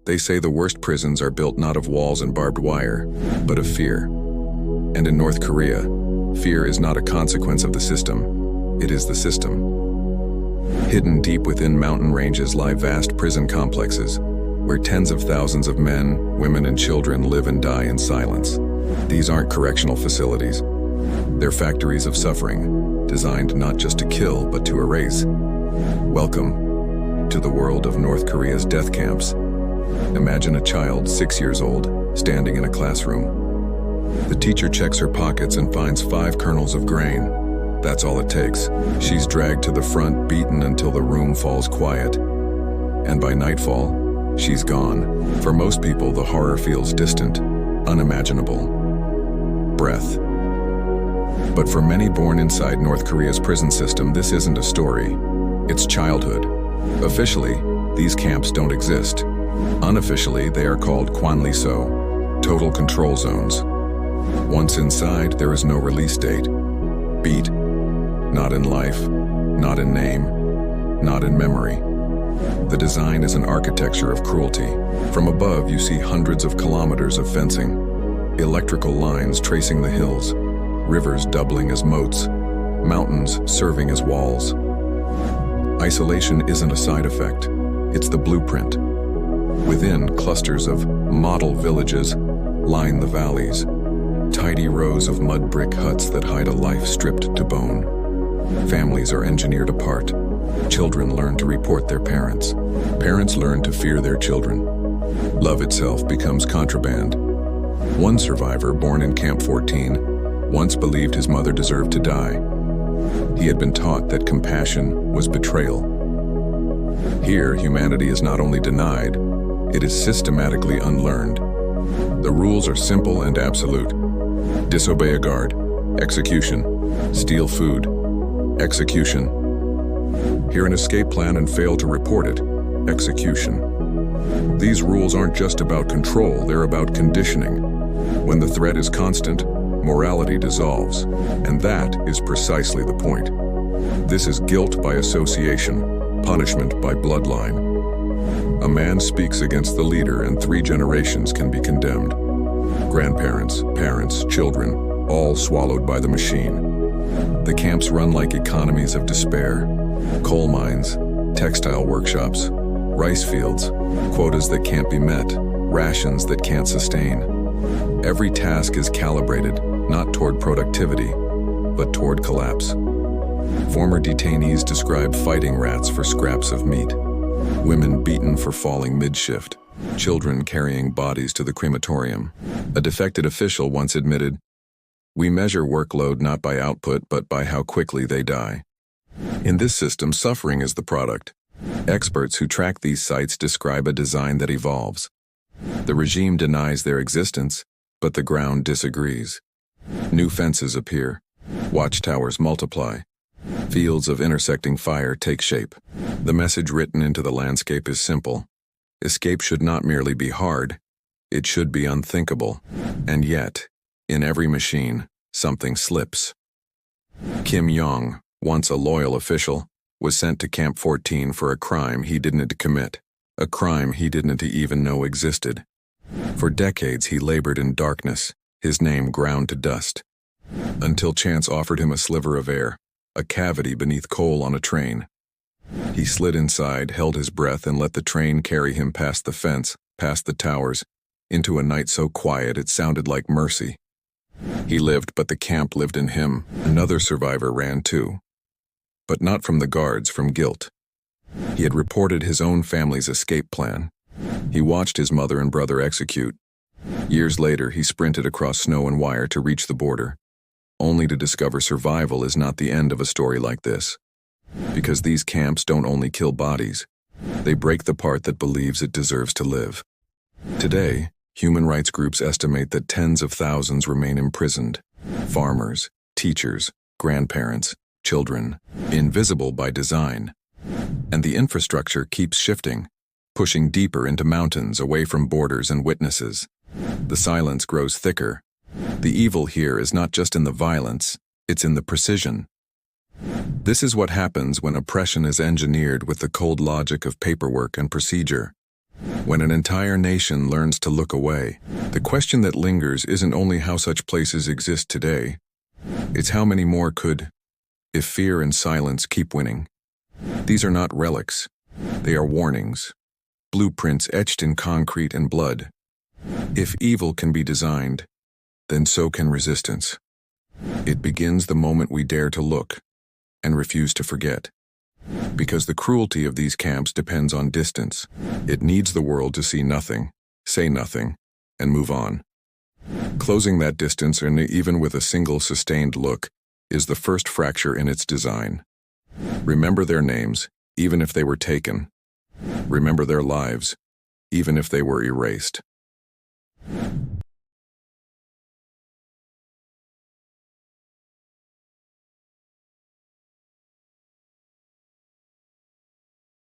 They say the worst prisons are built not of walls and barbed wire, but of fear. And in North Korea, fear is not a consequence of the system, it is the system. Hidden deep within mountain ranges lie vast prison complexes, where tens of thousands of men, women, and children live and die in silence. These aren't correctional facilities. They're factories of suffering, designed not just to kill, but to erase. Welcome to the world of North Korea's death camps. Imagine a child 6 years old, standing in a classroom. The teacher checks her pockets and finds 5 kernels of grain. That's all it takes. She's dragged to the front, beaten until the room falls quiet. And by nightfall, she's gone. For most people, the horror feels distant, unimaginable. Breath. But for many born inside North Korea's prison system, this isn't a story. It's childhood. Officially, these camps don't exist. Unofficially, they are called Kwan, total control zones. Once inside, there is no release date. Beat. Not in life, not in name, not in memory. The design is an architecture of cruelty. From above, you see hundreds of kilometers of fencing, electrical lines tracing the hills, rivers doubling as moats, mountains serving as walls. Isolation isn't a side effect, it's the blueprint. Within, clusters of model villages line the valleys, tidy rows of mud brick huts that hide a life stripped to bone. Families are engineered apart. Children learn to report their parents. Parents learn to fear their children. Love itself becomes contraband. One survivor, born in Camp 14, once believed his mother deserved to die. He had been taught that compassion was betrayal. Here, humanity is not only denied, it is systematically unlearned. The rules are simple and absolute. Disobey a guard, execution. Steal food, execution. Hear an escape plan and fail to report it, execution. These rules aren't just about control, they're about conditioning. When the threat is constant, morality dissolves, and that is precisely the point. This is guilt by association, punishment by bloodline. A man speaks against the leader and 3 generations can be condemned. Grandparents, parents, children, all swallowed by the machine. The camps run like economies of despair. Coal mines, textile workshops, rice fields, quotas that can't be met, rations that can't sustain. Every task is calibrated, not toward productivity, but toward collapse. Former detainees describe fighting rats for scraps of meat, women beaten for falling mid-shift, children carrying bodies to the crematorium. A defected official once admitted, "We measure workload not by output but by how quickly they die." In this system, suffering is the product. Experts who track these sites describe a design that evolves. The regime denies their existence, but the ground disagrees. New fences appear. Watchtowers multiply. Fields of intersecting fire take shape. The message written into the landscape is simple. Escape should not merely be hard, it should be unthinkable. And yet, in every machine, something slips. Kim Yong, once a loyal official, was sent to Camp 14 for a crime he didn't commit, a crime he didn't even know existed. For decades he labored in darkness, his name ground to dust, until chance offered him a sliver of air, a cavity beneath coal on a train. He slid inside, held his breath, and let the train carry him past the fence, past the towers, into a night so quiet it sounded like mercy. He lived, but the camp lived in him. Another survivor ran too. But not from the guards, from guilt. He had reported his own family's escape plan. He watched his mother and brother execute. Years later, he sprinted across snow and wire to reach the border, only to discover survival is not the end of a story like this. Because these camps don't only kill bodies, they break the part that believes it deserves to live. Today, human rights groups estimate that tens of thousands remain imprisoned. Farmers, teachers, grandparents, children, invisible by design. And the infrastructure keeps shifting, pushing deeper into mountains away from borders and witnesses. The silence grows thicker. The evil here is not just in the violence, it's in the precision. This is what happens when oppression is engineered with the cold logic of paperwork and procedure. When an entire nation learns to look away, the question that lingers isn't only how such places exist today, it's how many more could, if fear and silence keep winning. These are not relics. They are warnings, blueprints etched in concrete and blood. If evil can be designed, then so can resistance. It begins the moment we dare to look and refuse to forget. Because the cruelty of these camps depends on distance. It needs the world to see nothing, say nothing, and move on. Closing that distance, and even with a single sustained look, is the first fracture in its design. Remember their names, even if they were taken. Remember their lives, even if they were erased.